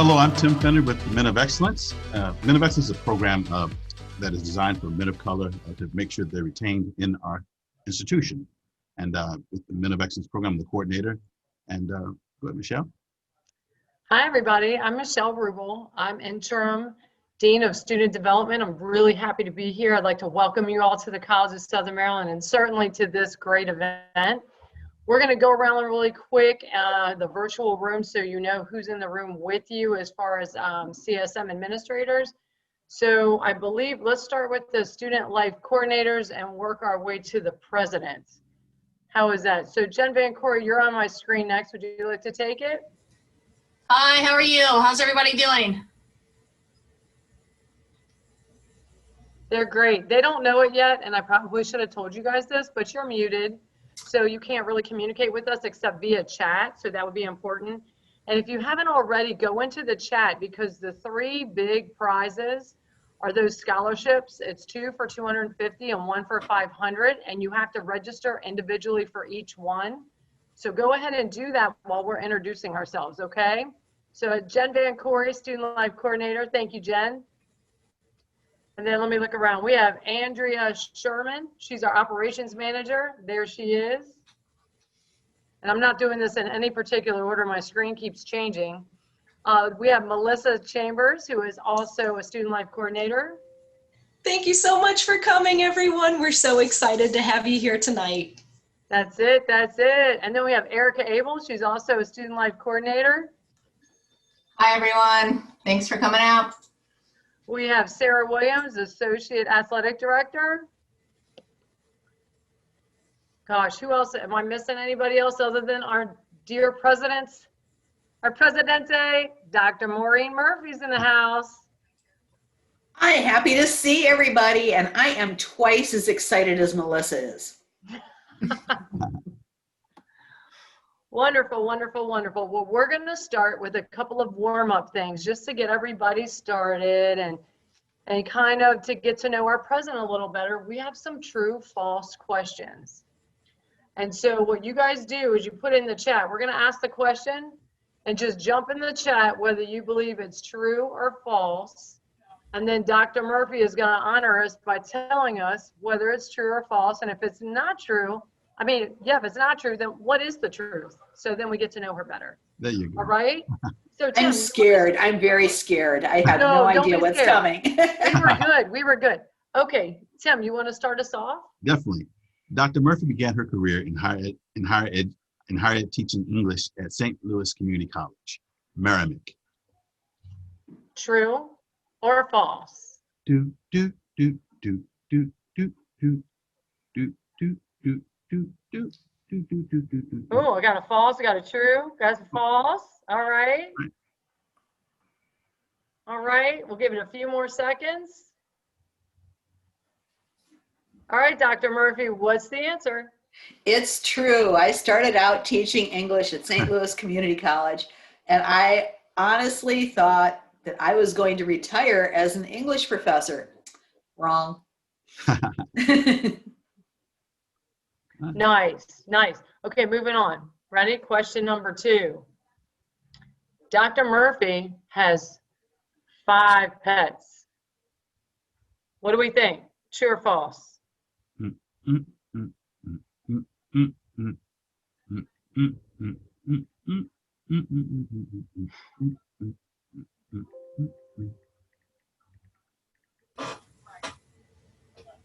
Hello, I'm Tim Fenner with Men of Excellence. Men of Excellence is a program that is designed for men of color to make sure they're retained in our institution. And with the Men of Excellence program, I'm the coordinator. And go ahead, Michelle. Hi, everybody. I'm Michelle Rubel. I'm interim Dean of Student Development. I'm really happy to be here. I'd like to welcome you all to the College of Southern Maryland and certainly to this great event. We're going to go around really quick the virtual room so you know who's in the room with you as far as CSM administrators. So I believe let's start with the student life coordinators and work our way to the presidents. How is that? So Jen Van Corey, you're on my screen next. Would you like to take it? Hi, how are you? How's everybody doing? They're great. They don't know it yet, and I probably should have told you guys this, but you're muted. So you can't really communicate with us except via chat. So that would be important. And if you haven't already, go into the chat because the three big prizes are those scholarships. It's 2 for $250 and 1 for $500. And you have to register individually for each one. So go ahead and do that while we're introducing ourselves, okay? So Jen Van Corey, Student Life Coordinator. Thank you, Jen. And then let me look around. We have Andrea Sherman. She's our operations manager. There she is. And I'm not doing this in any particular order. My screen keeps changing. We have Melissa Chambers, who is also a student life coordinator. Thank you so much for coming, everyone. We're so excited to have you here tonight. That's it. That's it. And then we have Erica Abel. She's also a student life coordinator. Hi, everyone. Thanks for coming out. We have Sarah Williams, Associate Athletic Director. Gosh, who else? Am I missing anybody else other than our dear presidents? Our Presidente, Dr. Maureen Murphy's in the house. I'm happy to see everybody, and I am twice as excited as Melissa is. Wonderful, wonderful, wonderful. Well, we're going to start with a couple of warm-up things just to get everybody started and kind of to get to know our president a little better. We have some true, false questions. And so what you guys do is you put in the chat. We're going to ask the question and just jump in the chat whether you believe it's true or false. And then Dr. Murphy is going to honor us by telling us whether it's true or false. And if it's not true, I mean, yeah, if it's not true, then what is the truth? So then we get to know her better. There you go. All right. So I'm scared. I'm very scared. I have no idea what's coming. We were good. We were good. Okay, Tim, you want to start us off? Definitely. Dr. Murphy began her career in higher ed teaching English at St. Louis Community College, Merrimack. True or false? Do do do do do do do do do do do do do do do do. Oh, I got a false. I got a true. Got a false. All right. All right. We'll give it a few more seconds. All right, Dr. Murphy, what's the answer? It's true. I started out teaching English at St. Louis Community College, and I honestly thought that I was going to retire as an English professor. Wrong. Nice, nice. Okay, moving on. Ready? Question number 2. Dr. Murphy has 5 pets. What do we think? True or false?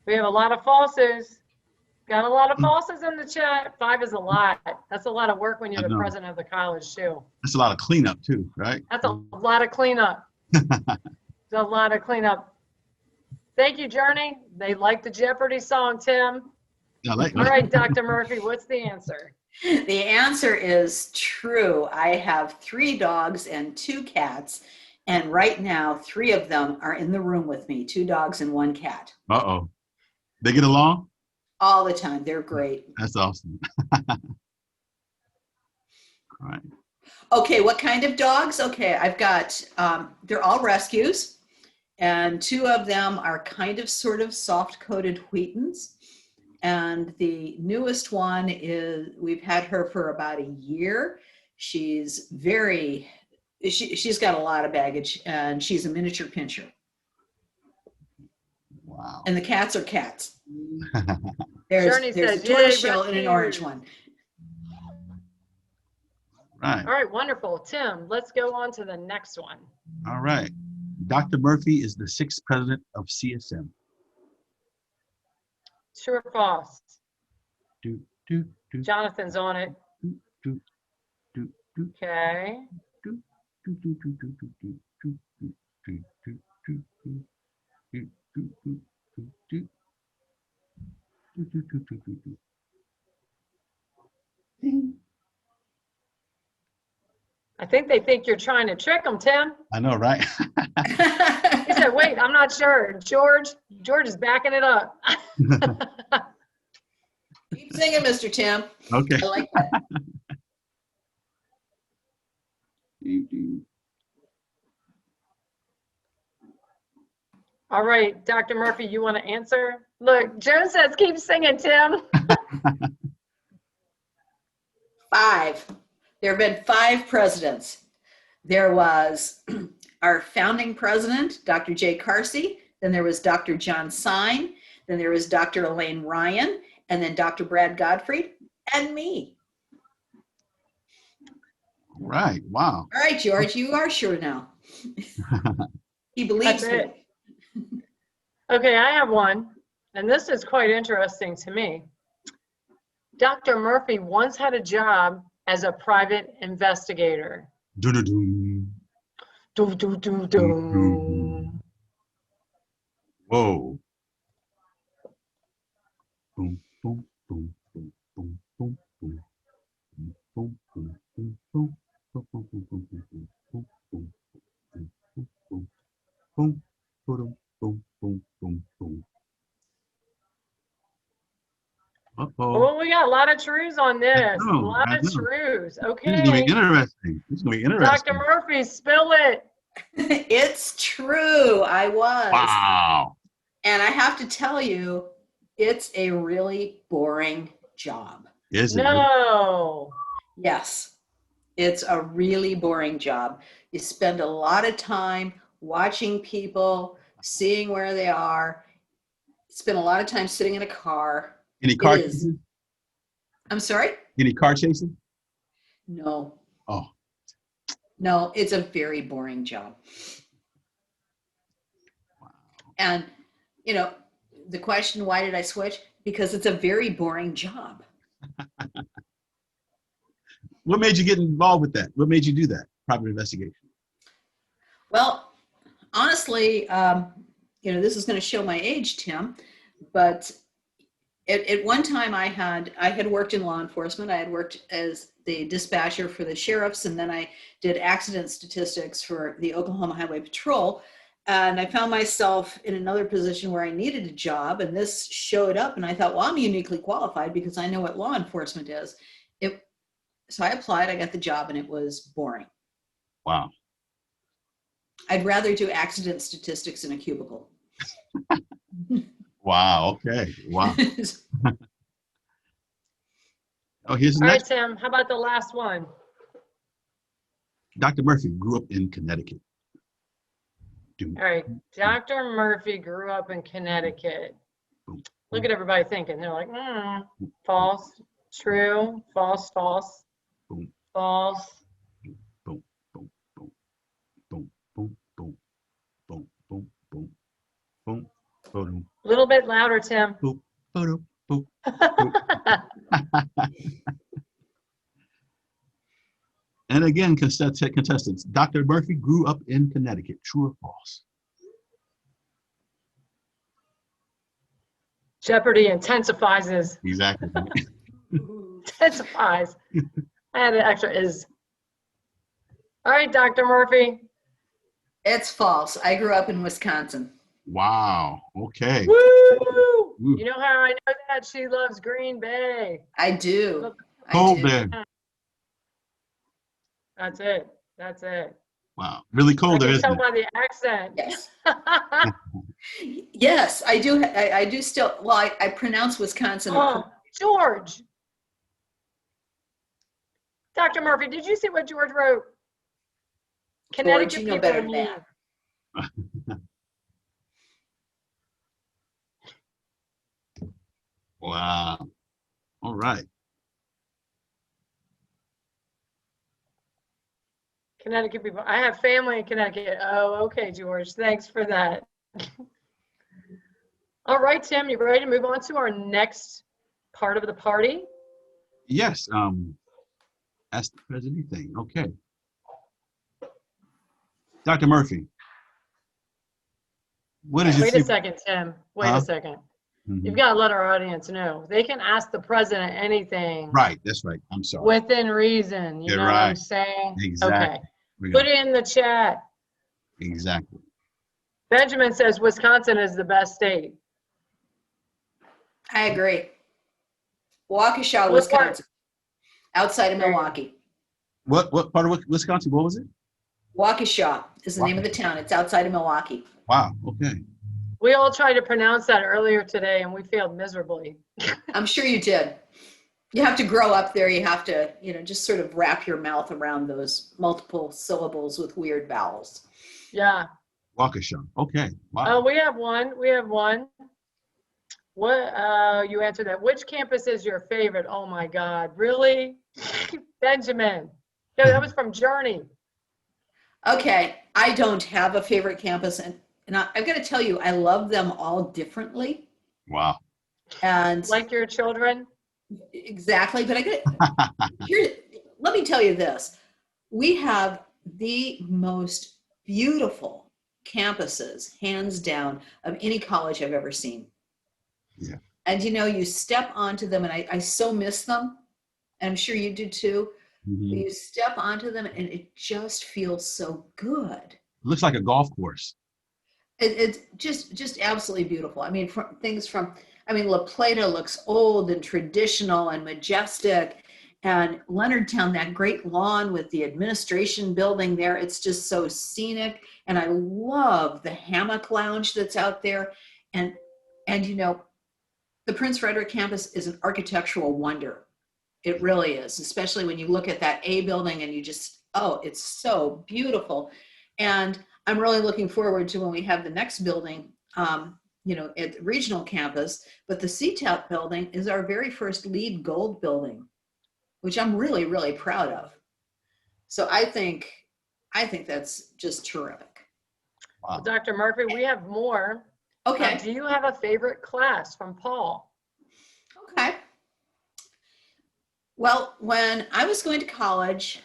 We have a lot of falses. Got a lot of falses in the chat. 5 is a lot. That's a lot of work when you're the president of the college, too. That's a lot of cleanup, too, right? That's a lot of cleanup. It's a lot of cleanup. Thank you, Journey. They like the Jeopardy song, Tim. All right, Dr. Murphy, what's the answer? The answer is true. I have 3 dogs and 2 cats, and right now 3 of them are in the room with me, 2 dogs and 1 cat. Uh-oh. They get along? All the time. They're great. That's awesome. All right. Okay, what kind of dogs? Okay, I've got, they're all rescues, and 2 of them are kind of sort of soft-coated Wheatons. And the newest one is, we've had her for about a year. She's very she's got a lot of baggage, and she's a miniature pinscher. Wow. And the cats are cats. There's Journey a says, tortoiseshell "Yay, and an orange rescues." one. Right. All right, wonderful. Tim, let's go on to the next one. All right. Dr. Murphy is the 6th president of CSM. True or false? Do, do, do, Jonathan's on it. do, do, do, do, Okay. do, do, do, do, do, do, do, do, do, do, do, do, do, do, do, do, do, do. Ding. I think they think you're trying to trick them, Tim. I know, right? He said, wait, I'm not sure. George is backing it up. Keep singing, Mr. Tim. Okay. I like that. All right, Dr. Murphy, you want to answer? Look, Joan says, keep singing, Tim. 5. There have been 5 presidents. There was our founding president, Dr. J. Carsey. Then there was Dr. John Sine. Then there was Dr. Elaine Ryan. And then Dr. Brad Gottfried and me. Right. Wow. All right, George, you are sure now. He believes That's me. it. Okay, I have one, and this is quite interesting to me. Dr. Murphy once had a job as a private investigator. Do-do-do. Do, do, do, do. Whoa. Boom, boom, boom, boom, boom, boom, boom. Boom, boom, boom, boom. Boom, boom, boom, boom, boom, boom, boom, boom, boom, boom, boom. Boom, boom, boom, boom, boom, boom. Uh-oh. Well, we got a lot of trues on this. A know, lot I of know. trues. This is gonna Okay. be interesting. This is gonna be interesting. Dr. Murphy, spill it. It's true. I was. Wow. And I have to tell you, it's a really boring job. Is it? No. Yes, it's a really boring job. You spend a lot of time watching people, seeing where they are. Spend a lot of time sitting in a car. Any car It is. chasing? I'm sorry? Any car chasing? No, Oh, no, it's a very boring job. And, you know, the question, why did I switch? Because it's a very boring job. what made you get involved with that? What made you do that? Private investigation. Well, honestly, you know, this is going to show my age, Tim, but at one time I had worked in law enforcement. I had worked as the dispatcher for the sheriffs, and then I did accident statistics for the Oklahoma Highway Patrol. And I found myself in another position where I needed a job, and this showed up, and I thought, well, I'm uniquely qualified because I know what law enforcement is. So I applied, I got the job, and it was boring. Wow. I'd rather do accident statistics in a cubicle. Wow. Okay. Wow. Oh, here's the All right, next. Tim, how about the last one? Dr. Murphy grew up in Connecticut. All right, Dr. Murphy grew up in Connecticut. Look at everybody thinking. They're like, false, true, false, false, Boom. false. Boom, boom, boom, boom, boom, boom, boom, boom, boom, boom, boom, A little bit louder, Tim. boom, boom, boom. And again, contestants, Dr. Murphy grew up in Connecticut. True or false? Jeopardy intensifies. Exactly. Intensifies. I had an extra is. All right, Dr. Murphy. It's false. I grew up in Wisconsin. Wow. Okay. Woo! Ooh. You know how I know that? She loves Green Bay. I do. I Cold do. there. That's it. That's it. Wow. Really I cold there, can isn't tell it? by the accent. Yes. Yes, I do. I do still. Well, I pronounce Wisconsin. Oh, George. Dr. Murphy, did you see what George wrote? Connecticut you know people better are than mean. that. Wow. All right. Connecticut people. I have family in Connecticut. Oh, okay, George. Thanks for that. All right, Tim, you ready to move on to our next part of the party? Yes. Ask the president thing. Okay. Dr. Murphy, what is your Wait a favorite? second, Tim. Wait Huh? a second. You've Mhm. got to let our audience know. They can ask the president anything Right. That's right. I'm sorry. within reason. You You're know what I'm right. saying? Okay. Exactly. We Put go. it in the chat. Exactly. Benjamin says Wisconsin is the best state. I agree. Waukesha, What part? Wisconsin, outside of There you go. Milwaukee. What part of Wisconsin? What was it? Waukesha is the name of the town. It's outside of Milwaukee. Wow. Okay. We all tried to pronounce that earlier today and we failed miserably. I'm sure you did. You have to grow up there. You have to, just sort of wrap your mouth around those multiple syllables with weird vowels. Yeah. Waukesha. Okay. Oh, Wow. we have one. We have one. What, you answered that. Which campus is your favorite? Oh my God, really? Benjamin. No, that was from Journey. Okay, I don't have a favorite campus, and I've got to tell you, I love them all differently. Wow. And Like your children? exactly, but let me tell you this. We have the most beautiful campuses, hands down, of any college I've ever seen. Yeah. And you step onto them, and I so miss them. And I'm sure you do too. Mhm. You step onto them, and it just feels so good. Looks like a golf course. It's just absolutely beautiful. I mean, La Plata looks old and traditional and majestic, and Leonardtown, that great lawn with the administration building there, it's just so scenic. And I love the hammock lounge that's out there. And the Prince Frederick campus is an architectural wonder. It really is, especially when you look at that A building and you just, oh, it's so beautiful. And I'm really looking forward to when we have the next building, at the regional campus. But the CTAP building is our very first LEED Gold building, which I'm really, really proud of. So I think that's just terrific. Wow. Dr. Murphy, we have more. Okay. Do you have a favorite class from Paul? Okay. Well, when I was going to college,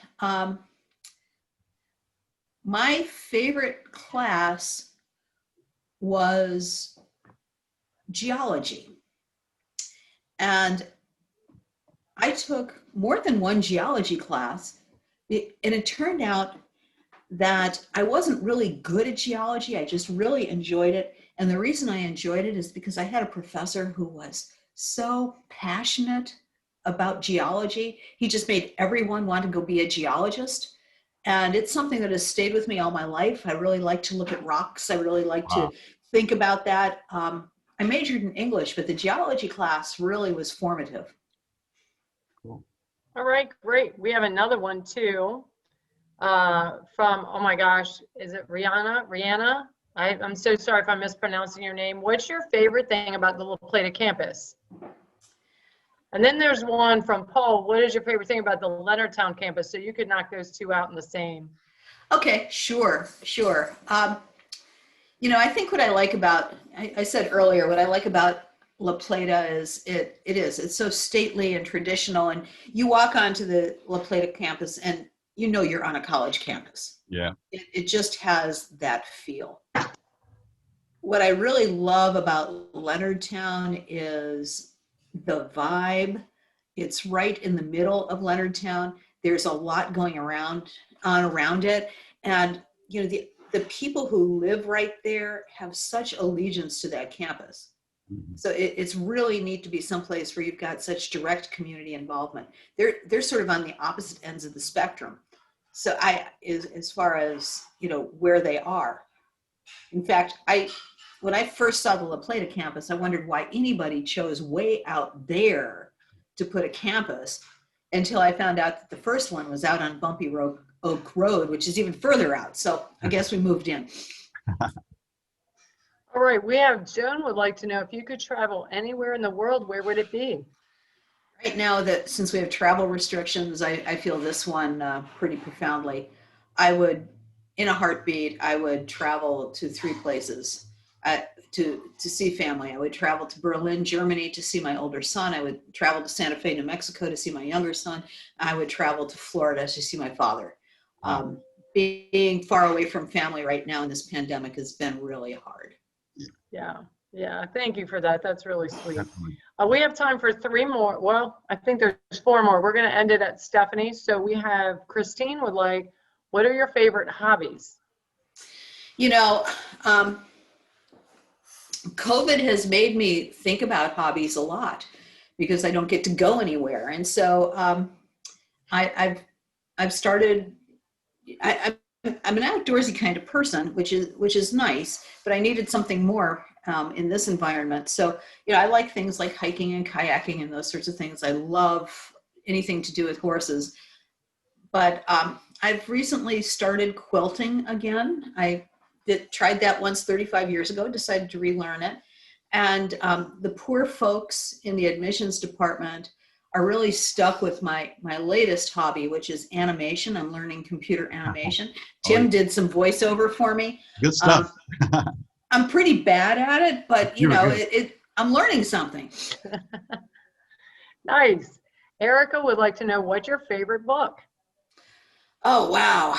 my favorite class was geology. And I took more than one geology class, and it turned out that I wasn't really good at geology. I just really enjoyed it. And the reason I enjoyed it is because I had a professor who was so passionate about geology. He just made everyone want to go be a geologist. And it's something that has stayed with me all my life. I really like to look at rocks. I really like Wow. to think about that. I majored in English, but the geology class really was formative. Cool. All right, great. We have another one too. From, oh my gosh, is it Rihanna? I'm so sorry if I'm mispronouncing your name. What's your favorite thing about the La Plata campus? And then there's one from Paul. What is your favorite thing about the Leonardtown campus? So you could knock those two out in the same. Okay, sure. I think what I like about, I said earlier, what I like about La Plata is it's so stately and traditional. And you walk onto the La Plata campus and you're on a college campus. Yeah. It just has that feel. What I really love about Leonardtown is the vibe. It's right in the middle of Leonardtown. There's a lot going around it. And, the people who live right there have such allegiance to that campus. Mhm. So it's really neat to be someplace where you've got such direct community involvement. They're sort of on the opposite ends of the spectrum. So as far as, where they are. In fact, when I first saw the La Plata campus, I wondered why anybody chose way out there to put a campus, until I found out that the first one was out on Bumpy Oak Road, which is even further out. So I guess we moved in. All right, we have Joan would like to know if you could travel anywhere in the world, where would it be? Right now, that since we have travel restrictions, I feel this one pretty profoundly. I would, in a heartbeat, I would travel to 3 places to see family. I would travel to Berlin, Germany to see my older son. I would travel to Santa Fe, New Mexico to see my younger son. I would travel to Florida to see my father. Being far away from family right now in this pandemic has been really hard. Yeah, yeah, thank you for that. That's really sweet. Definitely. We have time for 3 more. Well, I think there's 4 more. We're going to end it at Stephanie. So we have Christine would like, what are your favorite hobbies? You know, COVID has made me think about hobbies a lot because I don't get to go anywhere. And so I've started, I'm an outdoorsy kind of person, which is nice, but I needed something more in this environment. So, I like things like hiking and kayaking and those sorts of things. I love anything to do with horses. But I've recently started quilting again. I tried that once 35 years ago, decided to relearn it. And the poor folks in the admissions department are really stuck with my latest hobby, which is animation. I'm learning computer animation. Tim did some voiceover for me. Good stuff. I'm pretty bad at it, but I'm learning something. Nice. Erica would like to know, what's your favorite book? Oh, wow.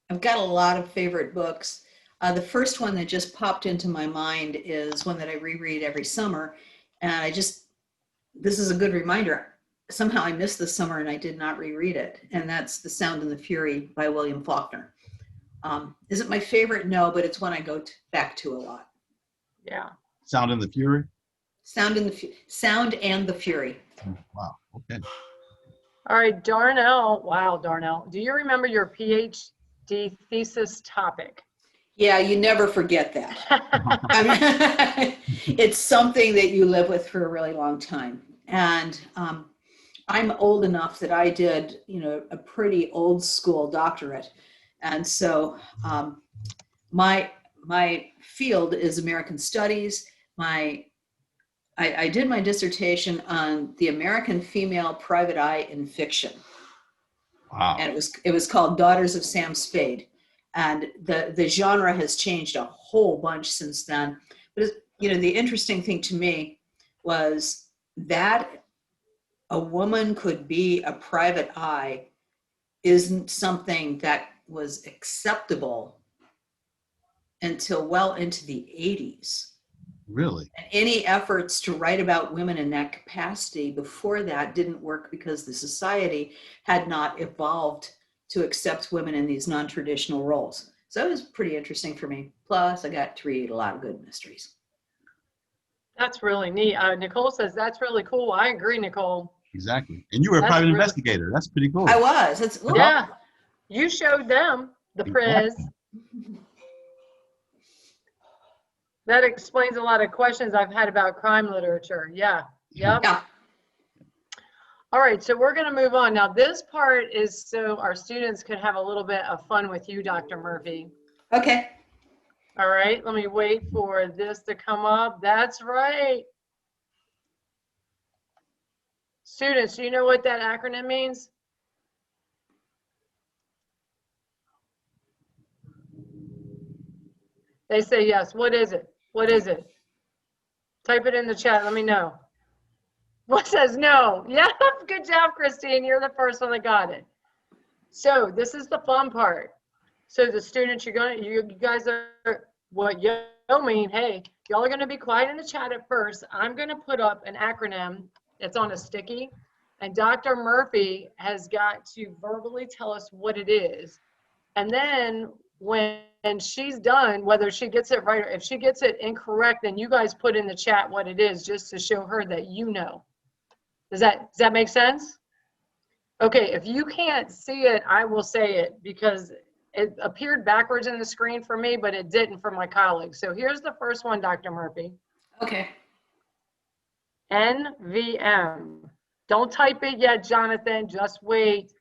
I've got a lot of favorite books. The first one that just popped into my mind is one that I reread every summer. And this is a good reminder. Somehow I missed this summer and I did not reread it. And that's The Sound and the Fury by William Faulkner. Is it my favorite? No, but it's one I go back to a lot. Yeah. Sound and the Fury? Sound and the Fury. Wow, okay. All right, Darnell. Wow, Darnell. Do you remember your PhD thesis topic? Yeah, you never forget that. It's something that you live with for a really long time. And I'm old enough that I did, a pretty old school doctorate. And so my field is American Studies. I did my dissertation on the American female private eye in fiction. Wow. And it was called Daughters of Sam Spade. And the genre has changed a whole bunch since then. But the interesting thing to me was that a woman could be a private eye isn't something that was acceptable until well into the 80s. Really? And any efforts to write about women in that capacity before that didn't work because the society had not evolved to accept women in these non-traditional roles. So it was pretty interesting for me. Plus, I got to read a lot of good mysteries. That's really neat. Nicole says that's really cool. I agree, Nicole. Exactly. And you were a That's private really- investigator. That's pretty cool. I was. Yeah. You showed them the Prez. Exactly. That explains a lot of questions I've had about crime literature. Yeah. Yep. Yeah. All right, so we're going to move on. Now, this part is so our students could have a little bit of fun with you, Dr. Murphy. Okay. All right, let me wait for this to come up. That's right. Students, do you know what that acronym means? They say yes. What is it? What is it? Type it in the chat. Let me know. What says no? Yeah, good job, Christine. You're the first one that got it. So this is the fun part. So the students, you guys are, what yo mean, hey, y'all are gonna be quiet in the chat at first. I'm gonna put up an acronym. It's on a sticky. And Dr. Murphy has got to verbally tell us what it is. And then when she's done, whether she gets it right or if she gets it incorrect, then you guys put in the chat what it is just to show her that you know. Does that make sense? Okay, if you can't see it, I will say it because it appeared backwards in the screen for me, but it didn't for my colleagues. So here's the first one, Dr. Murphy. Okay. NVM. Don't type it yet, Jonathan. Just wait.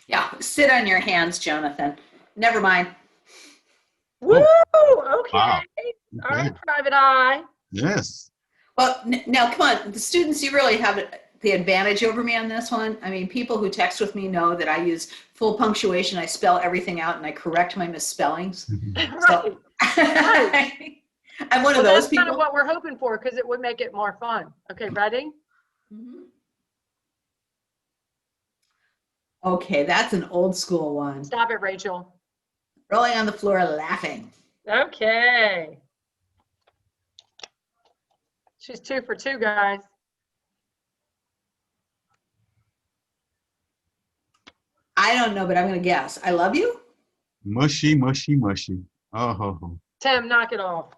Yeah, sit on your hands, Jonathan. Never mind. Woo! Okay. Wow. All Okay. right, private eye. Yes. Well, now come on, the students, you really have the advantage over me on this one. I mean, people who text with me know that I use full punctuation. I spell everything out and I correct my misspellings. Right. I'm one Well, of those that's kind of people. what we're hoping for because it would make it more fun. Okay, ready? Mhm. Okay, that's an old school one. Stop it, Rachel. Rolling on the floor laughing. Okay. She's 2 for 2, guys. I don't know, but I'm going to guess. I love you? Mushy, mushy, mushy. Oh, ho, ho. Tim, knock it off.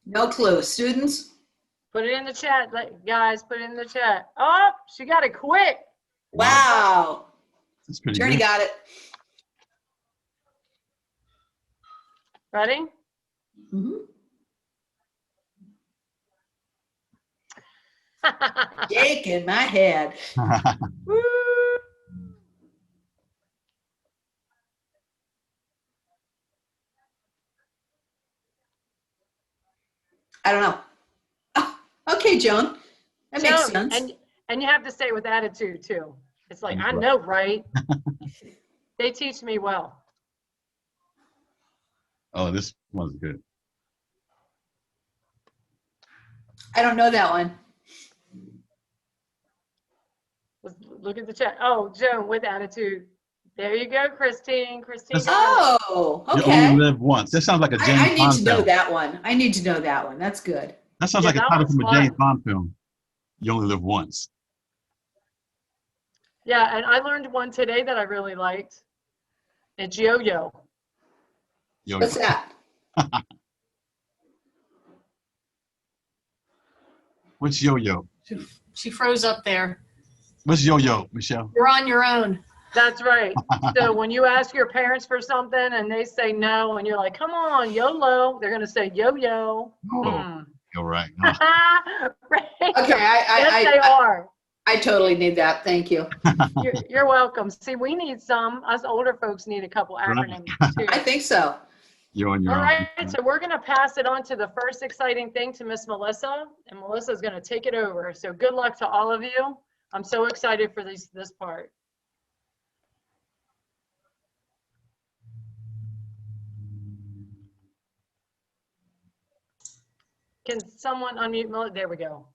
No clue. Students? Put it in the chat, guys. Put it in the chat. Oh, she got it quick. Wow. That's pretty Journey good. got it. Ready? Mhm. Shaking my head. Woo! I don't know. Oh, okay, Joan. That makes Joan, sense. and you have to say it with attitude too. It's like, That's I right. know, right? They teach me well. Oh, this one's good. I don't know that one. Look at the chat. Oh, Joan with attitude. There you go, Christine. Christine. That's- got it. Oh, You okay. only live once. That sounds like a James I need Bond to know film. that one. I need to know that one. That's good. That sounds Yeah, like a that title one's from a James fun. Bond film. You only live once. Yeah, and I learned one today that I really liked. It's yo-yo. Yo, What's that? what's yo-yo? She froze up there. What's yo-yo, Michelle? You're on your own. That's right. So when you ask your parents for something and they say no, and you're like, come on, YOLO, they're going to say yo-yo. Oh, Hmm. you're right. Right. Okay, Yes, they are. I totally need that. Thank you. You're welcome. See, we need some. Us older folks need a couple acronyms too. I think so. You're on your All own. right, so we're going to pass it on to the first exciting thing to Miss Melissa, and Melissa's going to take it over. So good luck to all of you. I'm so excited for this part. Can someone unmute Melissa? There we go.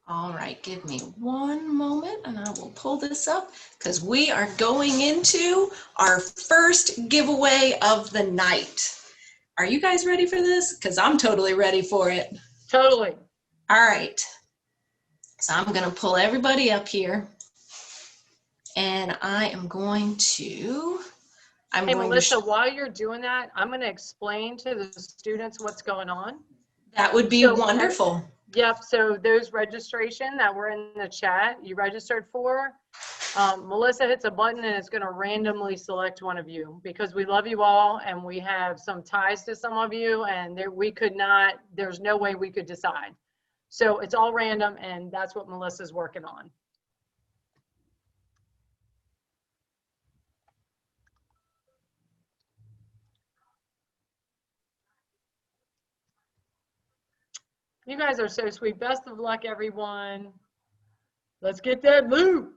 All right, give me one moment and I will pull this up because we are going into our first giveaway of the night. Are you guys ready for this? Because I'm totally ready for it. Totally. All right. So I'm going to pull everybody up here and I am going to, Hey, Melissa, while you're doing that, I'm going to explain to the students what's going on. that would be So, wonderful. Yep, so those registration that were in the chat, you registered for, Melissa hits a button and it's going to randomly select one of you because we love you all and we have some ties to some of you and there's no way we could decide. So it's all random and that's what Melissa's working on. You guys are so sweet. Best of luck, everyone. Let's get that loot.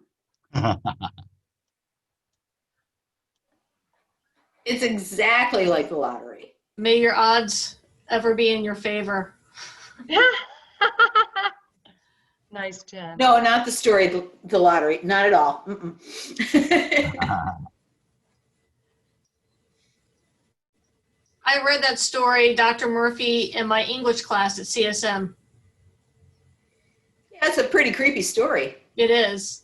It's exactly like the lottery. May your odds ever be in your favor. Nice, Jen. No, not the story, the lottery. Not at all. Mm-mm. I read that story, Dr. Murphy, in my English class at CSM. Yeah, it's a pretty creepy story. It is.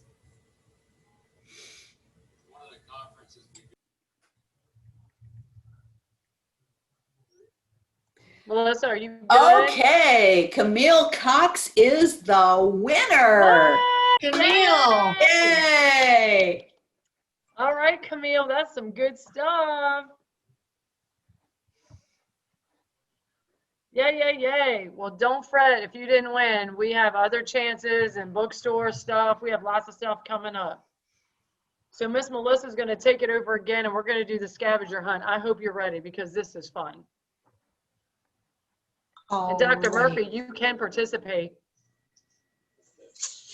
Melissa, are you good? Okay, Camille Cox is the winner. What? Camille. Yay! All right, Camille, that's some good stuff. Yay, yay, yay. Well, don't fret if you didn't win. We have other chances and bookstore stuff. We have lots of stuff coming up. So Miss Melissa's going to take it over again, and we're going to do the scavenger hunt. I hope you're ready because this is fun. And Dr. Murphy, you can participate.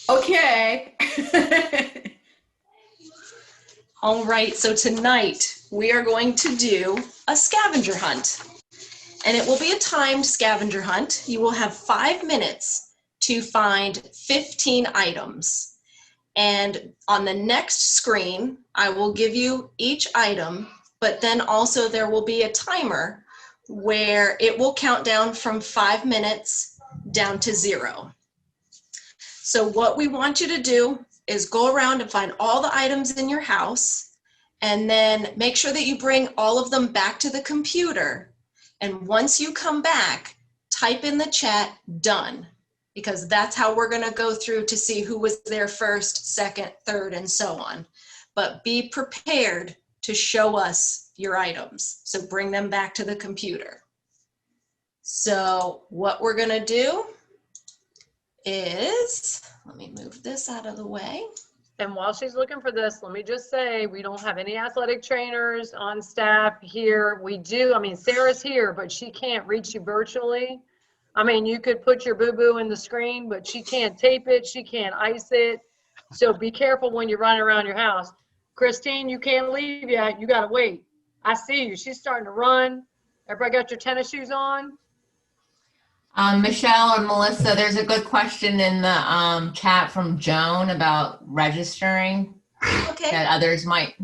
Okay. All right, so tonight we are going to do a scavenger hunt. And it will be a timed scavenger hunt. You will have 5 minutes to find 15 items. And on the next screen, I will give you each item, but then also there will be a timer where it will count down from 5 minutes down to 0. So what we want you to do is go around and find all the items in your house, and then make sure that you bring all of them back to the computer. And once you come back, type in the chat, done, because that's how we're gonna go through to see who was there first, second, third, and so on. But be prepared to show us your items. So bring them back to the computer. So what we're gonna do is, let me move this out of the way. And while she's looking for this, let me just say, we don't have any athletic trainers on staff here. We do, I mean, Sarah's here, but she can't reach you virtually. I mean, you could put your boo-boo in the screen, but she can't tape it, she can't ice it. So be careful when you're running around your house. Christine, you can't leave yet, you gotta wait. I see you, she's starting to run. Everybody got your tennis shoes on? Michelle or Melissa, there's a good question in the chat from Joan about registering Okay. that others might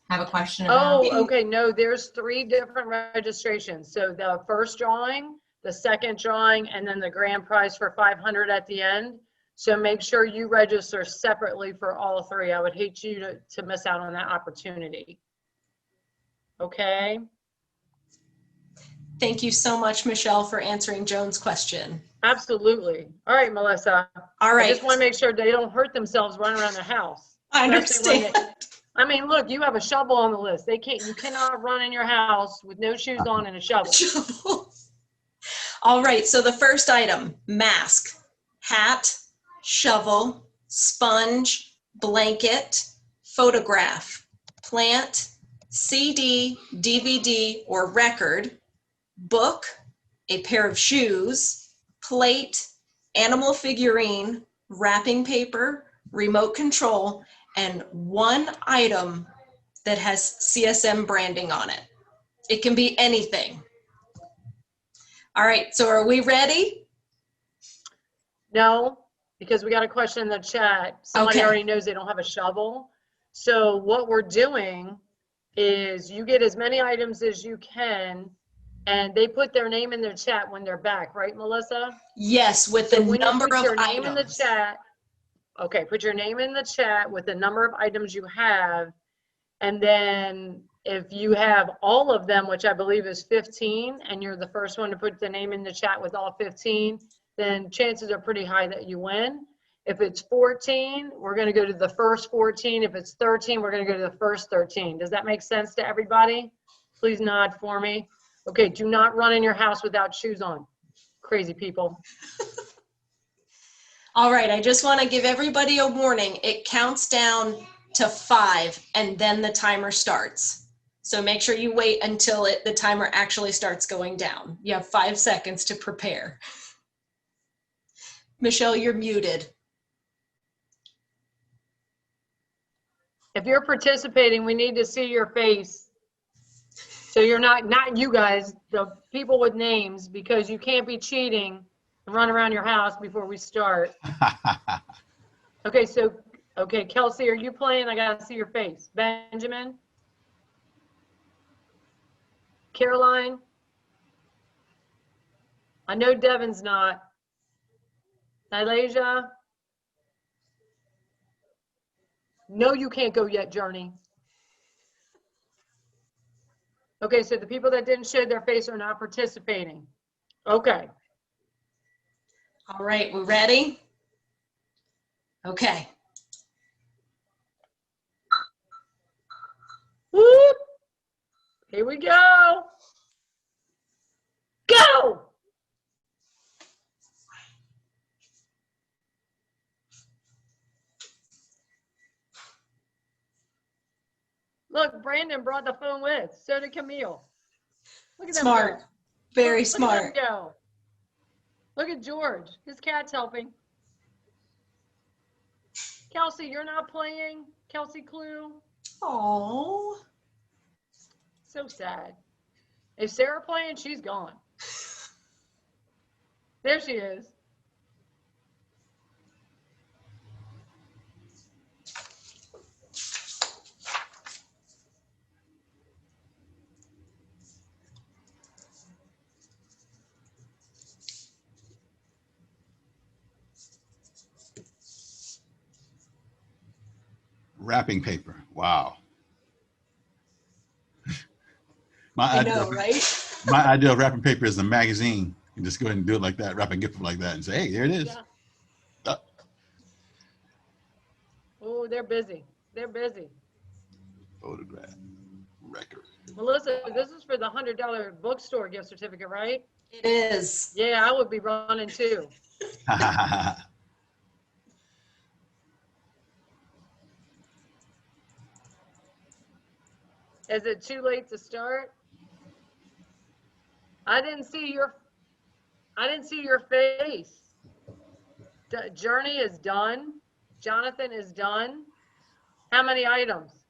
have a question about. Oh, okay, no, there's 3 different registrations. So the first drawing, the second drawing, and then the grand prize for 500 at the end. So make sure you register separately for all 3. I would hate you to miss out on that opportunity. Okay? Thank you so much, Michelle, for answering Joan's question. Absolutely. All right, Melissa. All I right. just want to make sure they don't hurt themselves running around the house. I Especially when understand. I mean, look, you have a shovel on the list. You cannot run in your house with no shoes on and a shovel. All right, so the first item, mask, hat, shovel, sponge, blanket, photograph, plant, CD, DVD, or record, book, a pair of shoes, plate, animal figurine, wrapping paper, remote control, and 1 item that has CSM branding on it. It can be anything. All right, so are we ready? No, because we got a question in the chat. Somebody Okay. already knows they don't have a shovel. So what we're doing is you get as many items as you can, and they put their name in their chat when they're back, right, Melissa? Yes, with the So when you number put of your name in the items. chat, okay, put your name in the chat with the number of items you have, and then if you have all of them, which I believe is 15, and you're the first one to put the name in the chat with all 15, then chances are pretty high that you win. If it's 14, we're going to go to the first 14. If it's 13, we're going to go to the first 13. Does that make sense to everybody? Please nod for me. Okay, do not run in your house without shoes on. Crazy people. All right, I just want to give everybody a warning. It counts down to 5 and then the timer starts. So make sure you wait until the timer actually starts going down. You have 5 seconds to prepare. Michelle, you're muted. If you're participating, we need to see your face. So you're not you guys, the people with names, because you can't be cheating and run around your house before we start. Okay, okay, Kelsey, are you playing? I gotta see your face. Benjamin? Caroline? I know Devin's not. Nylasia? No, you can't go yet, Journey. Okay, so the people that didn't show their face are not participating. Okay. All right, we're ready? Okay. Whoop. Here we go. Go! Brandon brought the phone with. So did Camille. Look at them Smart. go. Very Look smart. at them go. Look at George. His cat's helping. Kelsey, you're not playing. Kelsey Clue. Oh. So sad. If Sarah playing, she's gone. There she is. Wrapping paper. Wow. My I idea, know, of, right? my idea of wrapping paper is a magazine. You just go ahead and do it like that, wrap a gift like that, and say, "Hey, there it is." Yeah. Oh, they're busy. They're busy. Photograph, record. Melissa, this is for the $100 bookstore gift certificate, right? It is. Yeah, I would be running too. Is it too late to start? I didn't see your face. Journey is done. Jonathan is done. How many items?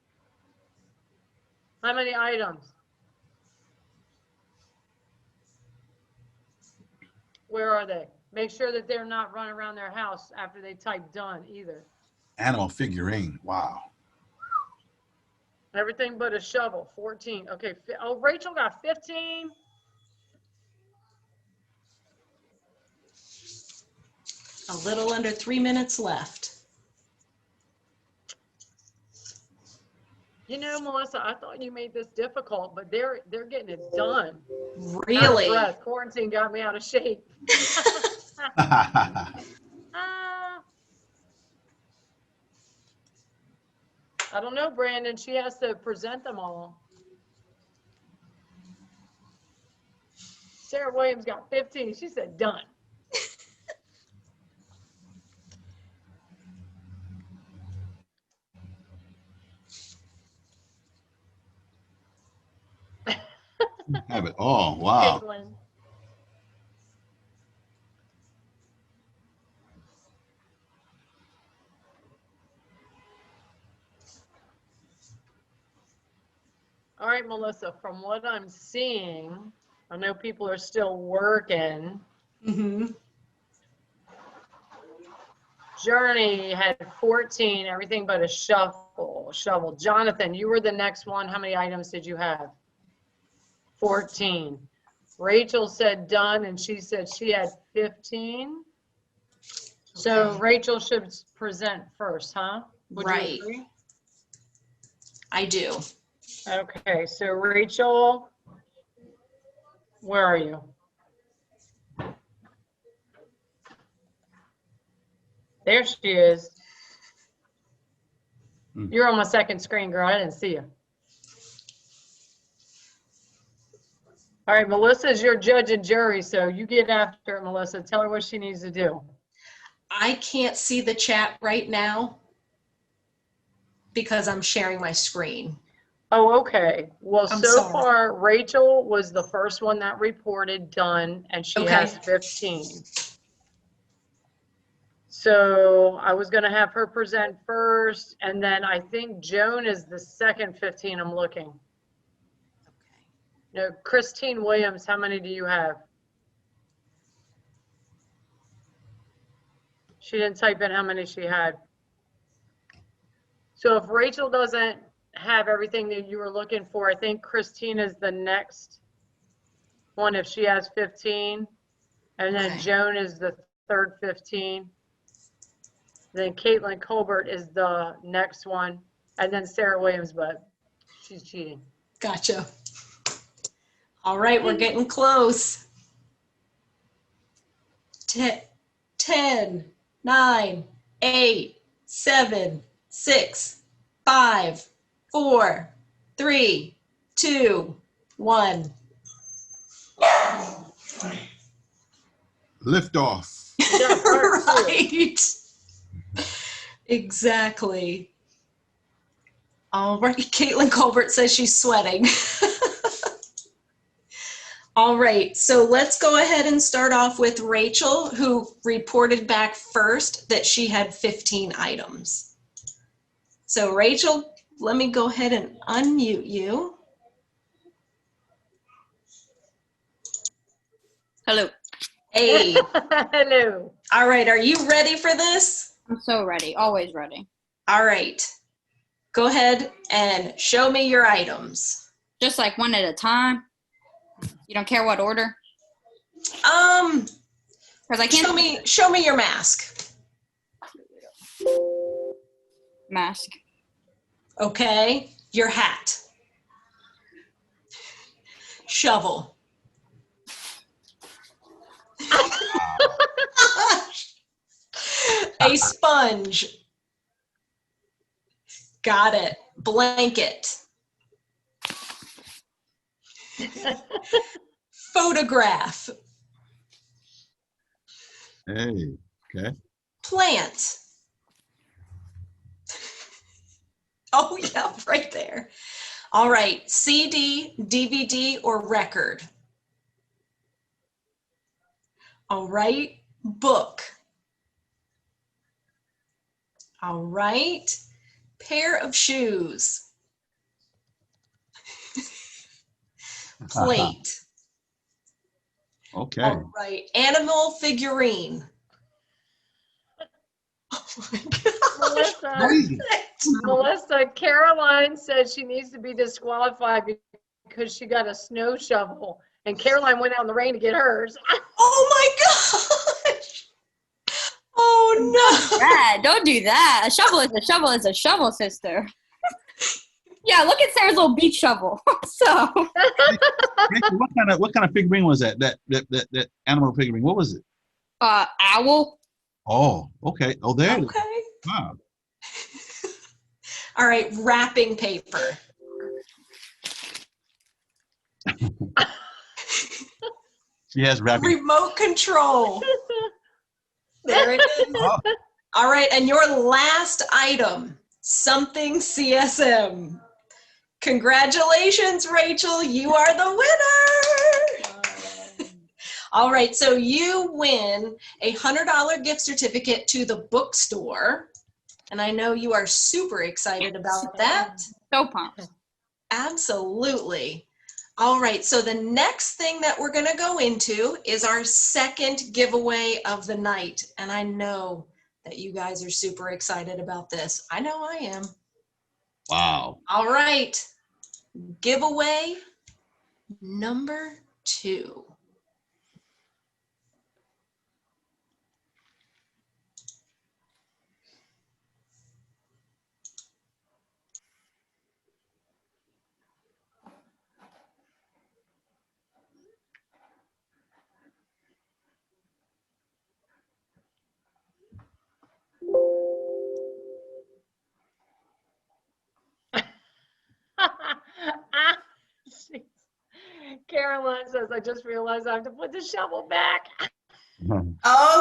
How many items? Where are they? Make sure that they're not running around their house after they type done either. Animal figurine. Wow. Everything but a shovel, 14. Okay, oh, Rachel got 15. A little under 3 minutes left. You know, Melissa, I thought you made this difficult, but they're getting it done. Really? Out of breath. Quarantine got me out of shape. I don't know, Brandon. She has to present them all. Sarah Williams got 15. She said done. Have it. Oh, wow. Caitlin. All right, Melissa, from what I'm seeing, I know people are still working. Mm-hmm. Journey had 14, everything but a shovel. Jonathan, you were the next one. How many items did you have? 14. Rachel said done, and she said she had 15. So Okay. Rachel should present first, huh? Would you Right. agree? I do. Okay, so Rachel, where are you? There she is. You're on my second screen, girl. I didn't see you. All right, Melissa's your judge and jury, so you get after it, Melissa. Tell her what she needs to do. I can't see the chat right now because I'm sharing my screen. Oh, okay. Well, I'm so sorry. far, Rachel was the first one that reported done, and she Okay. has 15. So I was gonna have her present first, and then I think Joan is the second 15 I'm looking. Okay. No, Christine Williams, how many do you have? She didn't type in how many she had. So if Rachel doesn't have everything that you were looking for, I think Christine is the next one if she has 15. And then Okay. Joan is the third 15. Then Caitlin Colbert is the next one. And then Sarah Williams, but she's cheating. Gotcha. All right, we're getting close. 10, 9, 8, 7, 6, 5, 4, 3, 2, 1. Lift off. Yeah, part two. Right. Exactly. All right, Caitlin Colbert says she's sweating. All right, so let's go ahead and start off with Rachel, who reported back first that she had 15 items. So Rachel, let me go ahead and unmute you. Hello. Hey, Hello. all right, are you ready for this? I'm so ready. Always ready. All right, go ahead and show me your items. Just like one at a time. You don't care what order? Because I can't Show me your mask. mask. Okay, your hat. Shovel. A sponge. Got it. Blanket. Photograph. Hey, okay. Plant. Oh, yeah, right there. All right, CD, DVD, or record. All right, book. All right, pair of shoes. Plate. Okay. All right, animal figurine. Oh my God. Melissa, Caroline said she needs to be disqualified because she got a snow shovel, and Caroline went out in the rain to get hers. Oh my gosh. Oh no. Dad, don't do that. A shovel is a shovel is a shovel, sister. Yeah, look at Sarah's little beach shovel. So Rachel, what kind of figurine was that? That animal figurine. What was it? owl. Oh, okay. Oh, there it is. Okay. Wow. All right, wrapping paper. She has wrapping. Remote control. There it is. Oh, All right, and your last item, something CSM. Congratulations, Rachel, you are the winner. All right, so you win a $100 gift certificate to the bookstore. And I know you are super excited about that. So pumped. Absolutely. All right, so the next thing that we're gonna go into is our second giveaway of the night. And I know that you guys are super excited about this. I know I am. wow. All right, giveaway number 2. Caroline says, I just realized I have to put the shovel back.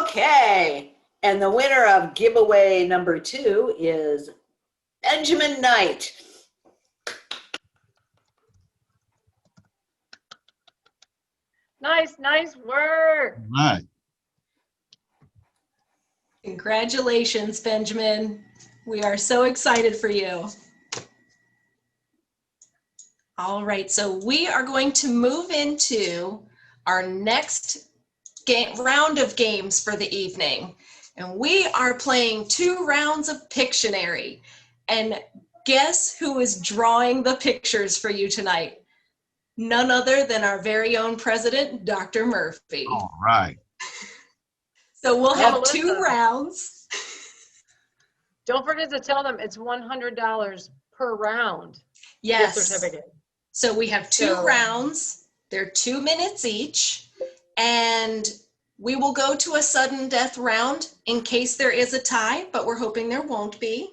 Okay. And the winner of giveaway number 2 is Benjamin Knight. Nice work. Right. Congratulations, Benjamin. We are so excited for you. All right, so we are going to move into our next round of games for the evening. And we are playing 2 rounds of Pictionary. And guess who is drawing the pictures for you tonight? None other than our very own president, Dr. Murphy. All right. So we'll have Melissa. 2 rounds. Don't forget to tell them it's $100 per round. Yes. Gift certificate. So we have 2 So- rounds. They're 2 minutes each. And we will go to a sudden death round in case there is a tie, but we're hoping there won't be.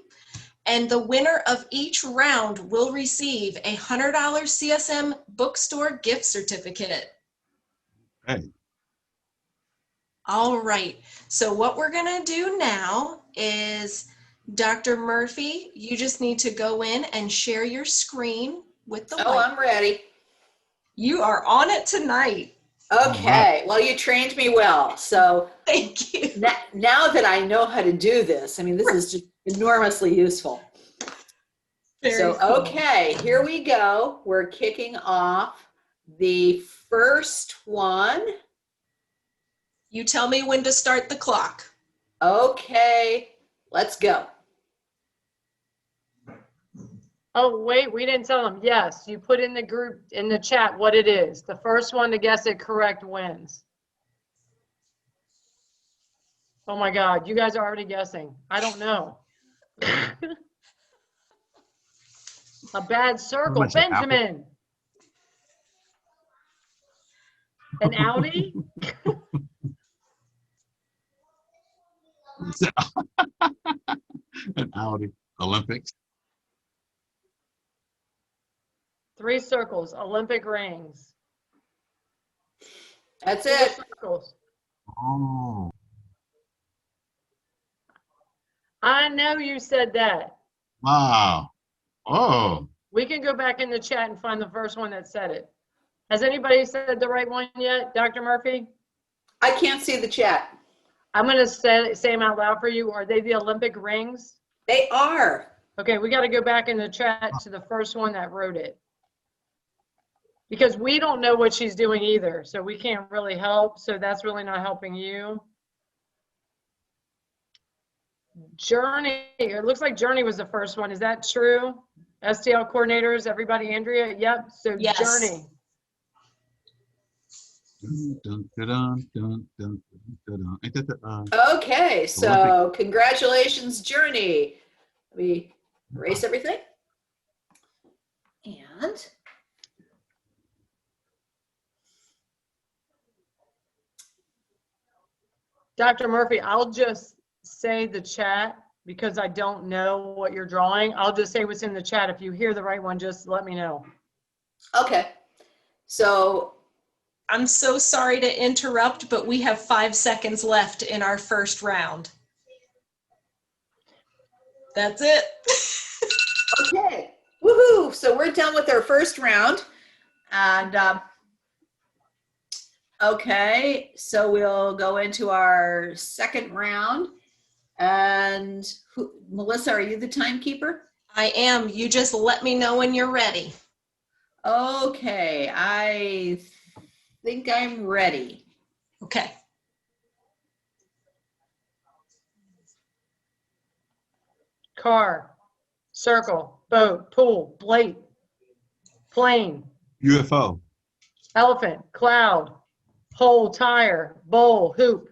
And the winner of each round will receive a $100 CSM bookstore gift certificate. Hey. All right. So what we're going to do now is Dr. Murphy, you just need to go in and share your screen with the Oh, white. I'm ready. You are on it tonight. Okay, well, you trained me well. So Thank you. now that I know how to do this, I mean, this is just enormously useful. Very So, cool. okay, here we go. We're kicking off the first one. You tell me when to start the clock. Okay, let's go. Oh, wait, we didn't tell them. Yes, you put in the group, in the chat what it is. The first one to guess it correct wins. Oh my God, you guys are already guessing. I don't know. A bad circle. much an apple? Benjamin. An Audi? An Audi Olympics. 3 circles, Olympic rings. That's 4 it. circles. Oh, I know you said that. wow. Oh, We can go back in the chat and find the first one that said it. Has anybody said the right one yet, Dr. Murphy? I can't see the chat. I'm going to say them out loud for you. Are they the Olympic rings? They are. Okay, we got to go back in the chat to the first one that wrote it. Because we don't know what she's doing either, so we can't really help. So that's really not helping you. Journey, it looks like Journey was the first one. Is that true? STL coordinators, everybody, Andrea? Yep, so Yes. Journey. dun, dun, dun, dun, dun, dun, dun. Ain't that the, Okay, so congratulations, Journey. Let me erase everything. And Dr. Murphy, I'll just say the chat because I don't know what you're drawing. I'll just say what's in the chat. If you hear the right one, just let me know. okay, so I'm so sorry to interrupt, but we have 5 seconds left in our first round. That's it. okay, woohoo! So we're done with our first round, and okay, so we'll go into our second round. And Melissa, are you the timekeeper? I am. You just let me know when you're ready. Okay, I think I'm ready. Okay. Car, circle, boat, pool, plate, plane, UFO. elephant, cloud, hole, tire, bowl, hoop,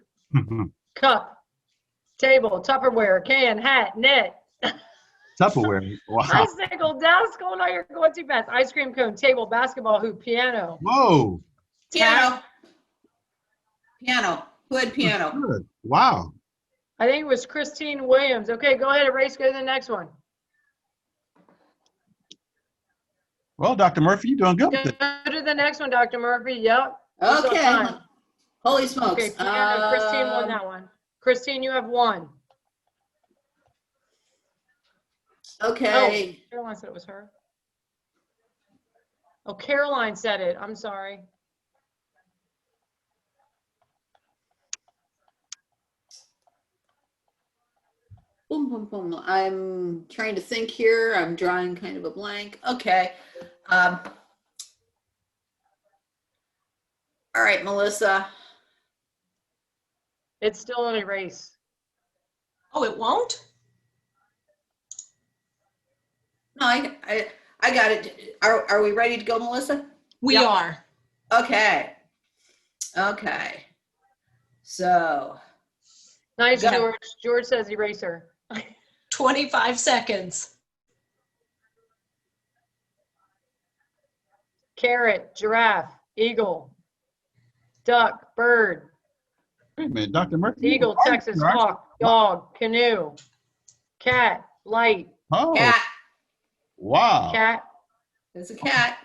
cup, table, Tupperware, can, hat, net, Tupperware. Wow. bicycle, desk, oh no, you're going too fast, ice cream cone, table, basketball hoop, piano, Whoa. Piano. Piano. Who had piano? Good. Wow. I think it was Christine Williams. Okay, go ahead, erase, go to the next one. Well, Dr. Murphy, you're doing good Go with it. to the next one, Dr. Murphy, yep. You still have Okay. time. Holy smokes. Okay, piano, Christine won that one. Christine, you have 1. Okay. Oh, Caroline said it was her. Oh, Caroline said it. I'm sorry. Boom, boom, boom. I'm trying to think here. I'm drawing kind of a blank. Okay. All right, Melissa. It's still an erase. Oh, it won't? No, I got it. Are we ready to go, Melissa? We Yep. are. Okay. Okay. So, Nice, Got it. George. George says eraser. 25 seconds. Carrot, giraffe, eagle, duck, bird, Wait a minute, Dr. Murphy. eagle, Texas, Aren't you? hawk, dog, canoe, cat, light, Oh, cat. wow. cat. There's a cat.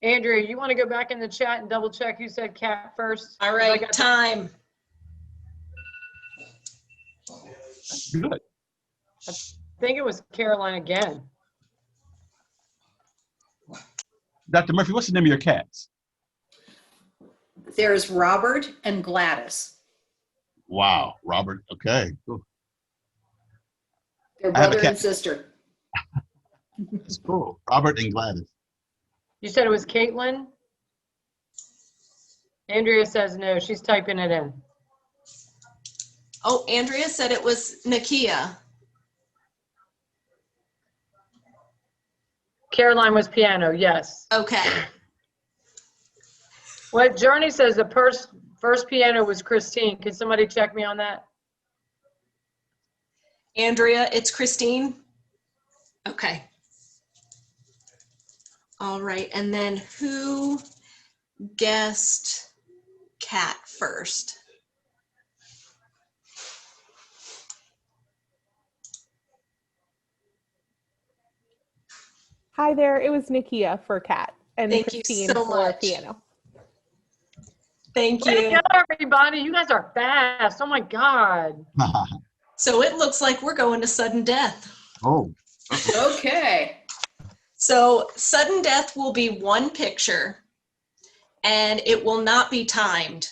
Andrea, you want to go back in the chat and double check who said cat first? All 'Cause I right, got time. Good. I think it was Caroline again. Dr. Murphy, what's the name of your cats? There's Robert and Gladys. Wow, Robert. Okay. Cool. They're I have a brother cat. and sister. That's cool. Robert and Gladys. You said it was Caitlin? Andrea says no, she's typing it in. Oh, Andrea said it was Nakia. Caroline was piano, yes. Okay. What Journey says the first piano was Christine. Can somebody check me on that? Andrea, it's Christine. Okay. All right, and then who guessed cat first? Hi there, it was Nakia for cat and Thank you Christine so for much. piano. Thank Way to you. go, everybody. You guys are fast. Oh my God. So it looks like we're going to sudden death. Oh. Okay. So sudden death will be one picture and it will not be timed.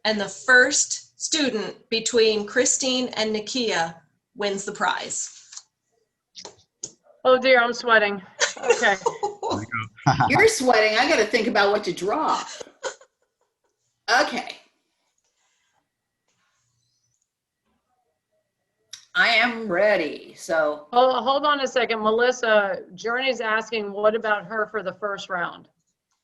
And the first student between Christine and Nakia wins the prize. Oh dear, I'm sweating. Okay. You're sweating. I got to think about what to draw. Okay. I am ready. So, Oh, hold on a second. Melissa, Journey's asking, what about her for the first round?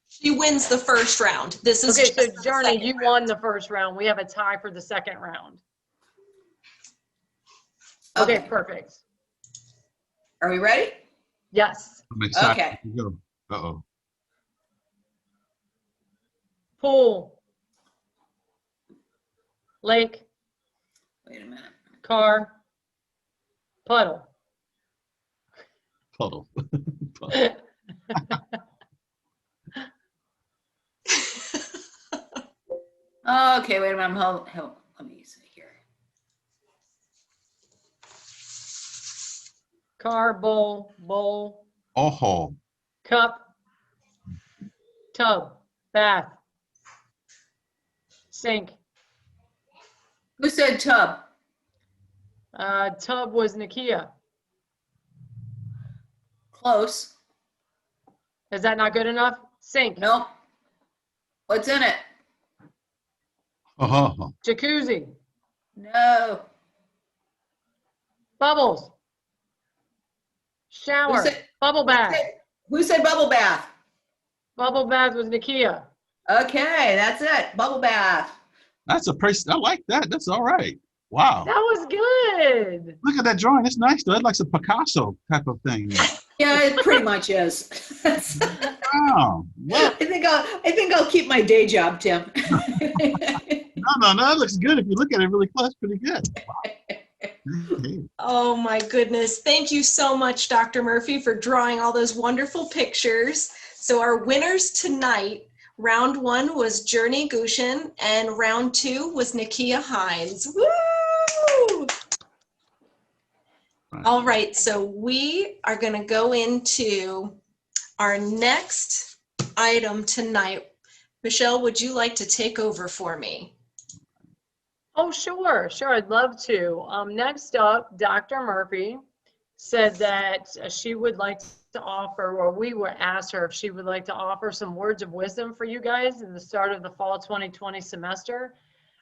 She wins the first round. This is Okay, so just the Journey, second you round. won the first round. We have a tie for the second round. Okay, perfect. Are we ready? Yes. I'm excited. Okay. Here we go. Uh-oh. Pool. Lake. Wait a minute. Car. Puddle. Puddle. Puddle. Okay, wait a minute. Let me see here. Car, bowl, Oh. cup, tub, bath, sink. Who said tub? Tub was Nakia. Close. Is that not good enough? Sink. Nope. What's in it? Oh. Jacuzzi. No. Bubbles. Shower. Who said- Bubble bath. Who said bubble bath? Bubble bath was Nakia. Okay, that's it. Bubble bath. That's a price. I like that. That's all right. Wow. That was good. Look at that drawing. It's nice though. It's like some Picasso type of thing. Yeah, it pretty much is. Wow. Well, I think I'll keep my day job, Tim. no. It looks good. If you look at it really close, pretty good. Wow. Okay. Oh my goodness. Thank you so much, Dr. Murphy, for drawing all those wonderful pictures. So our winners tonight, round one was Journey Gushin and round two was Nakia Hines. Woo! All right, so we are going to go into our next item tonight. Michelle, would you like to take over for me? Oh, sure. I'd love to. Next up, Dr. Murphy said that she would like to offer, or we would ask her if she would like to offer some words of wisdom for you guys at the start of the fall 2020 semester.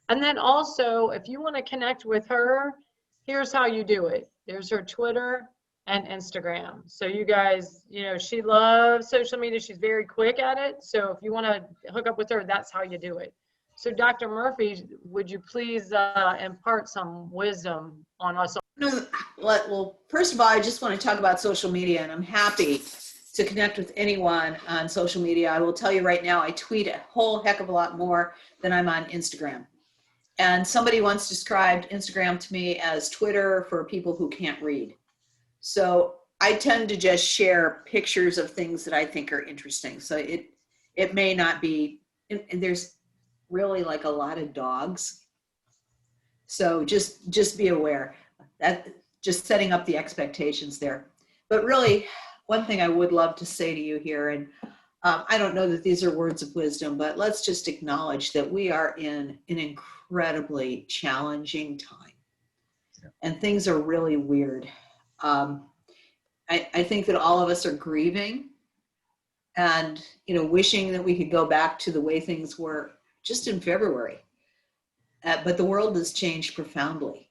And then also, if you want to connect with her, here's how you do it. There's her Twitter and Instagram. So you guys, she loves social media. She's very quick at it. So if you want to hook up with her, that's how you do it. So Dr. Murphy, would you please impart some wisdom on us? Well, first of all, I just want to talk about social media, and I'm happy to connect with anyone on social media. I will tell you right now, I tweet a whole heck of a lot more than I'm on Instagram. And somebody once described Instagram to me as Twitter for people who can't read. So I tend to just share pictures of things that I think are interesting. So it may not be, and there's really like a lot of dogs. So just be aware. that just setting up the expectations there. But really, one thing I would love to say to you here, and I don't know that these are words of wisdom, but let's just acknowledge that we are in an incredibly challenging time, and things are really weird. I think that all of us are grieving and, wishing that we could go back to the way things were just in February. But the world has changed profoundly.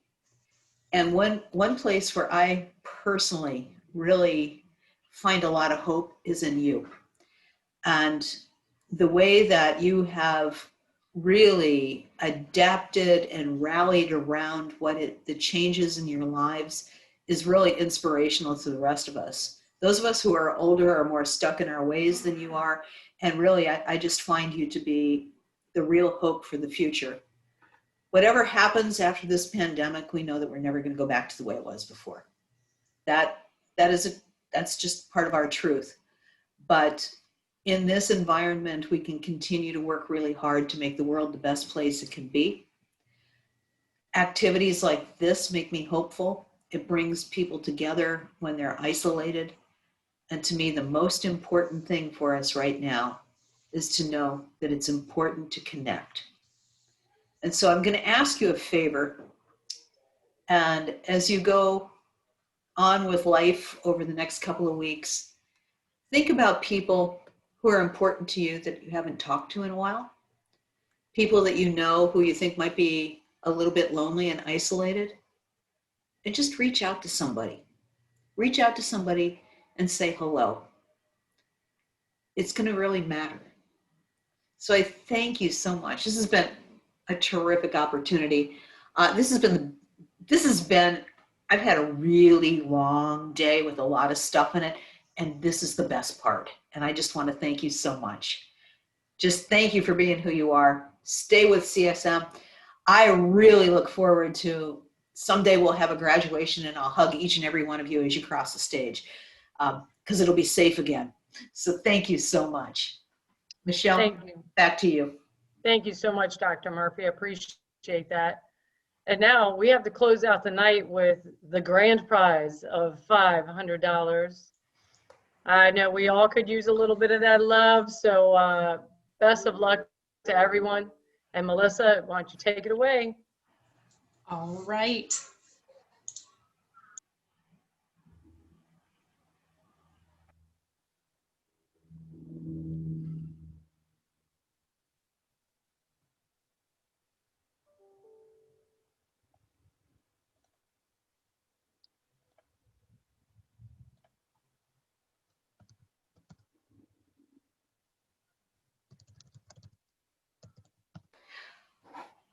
And one place where I personally really find a lot of hope is in you. And the way that you have really adapted and rallied around the changes in your lives is really inspirational to the rest of us. Those of us who are older are more stuck in our ways than you are. And really, I just find you to be the real hope for the future. Whatever happens after this pandemic, we know that we're never going to go back to the way it was before. That's just part of our truth. But in this environment, we can continue to work really hard to make the world the best place it can be. Activities like this make me hopeful. It brings people together when they're isolated. And to me, the most important thing for us right now is to know that it's important to connect. And so I'm going to ask you a favor. And as you go on with life over the next couple of weeks, think about people who are important to you that you haven't talked to in a while. People that you know who you think might be a little bit lonely and isolated. And just reach out to somebody. Reach out to somebody and say hello. It's going to really matter. So I thank you so much. This has been a terrific opportunity. This has been, I've had a really long day with a lot of stuff in it, and this is the best part. And I just want to thank you so much. Just thank you for being who you are. Stay with CSM. I really look forward to someday we'll have a graduation and I'll hug each and every one of you as you cross the stage, because it'll be safe again. So thank you so much. Michelle, Thank you. back to you. Thank you so much, Dr. Murphy. I appreciate that. And now we have to close out the night with the grand prize of $500. I know we all could use a little bit of that love, so best of luck to everyone. And Melissa, why don't you take it away? All right.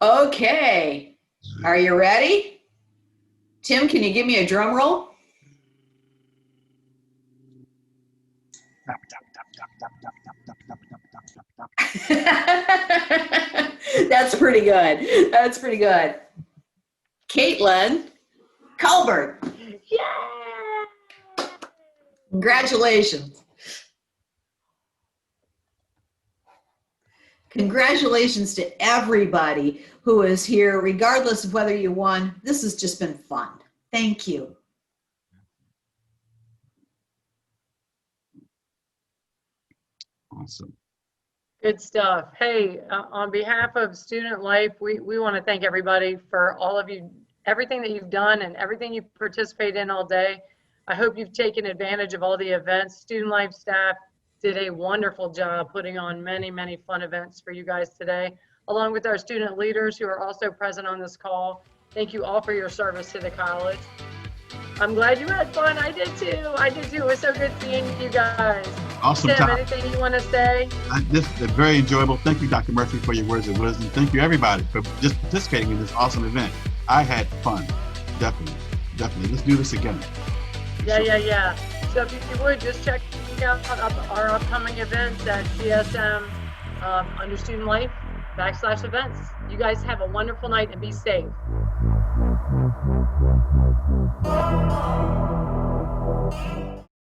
Okay, are you ready? Tim, can you give me a drum roll? That's pretty good. That's pretty good. Caitlin Colbert. Yeah! Congratulations. Congratulations to everybody who is here, regardless of whether you won. This has just been fun. Thank you. Awesome. Good stuff. Hey, on behalf of Student Life, we want to thank everybody for all of you, everything that you've done and everything you've participated in all day. I hope you've taken advantage of all the events. Student Life staff did a wonderful job putting on many, many fun events for you guys today, along with our student leaders who are also present on this call. Thank you all for your service to the college. I'm glad you had fun. I did too. It was so good seeing you guys. Awesome Tim, time. anything you want to say? This is very enjoyable. Thank you, Dr. Murphy, for your words of wisdom. Thank you, everybody, for just participating in this awesome event. I had fun. Definitely. Let's do this again. Yeah. So if you would, just check out our upcoming events at CSM under Student Life /events. You guys have a wonderful night and be safe.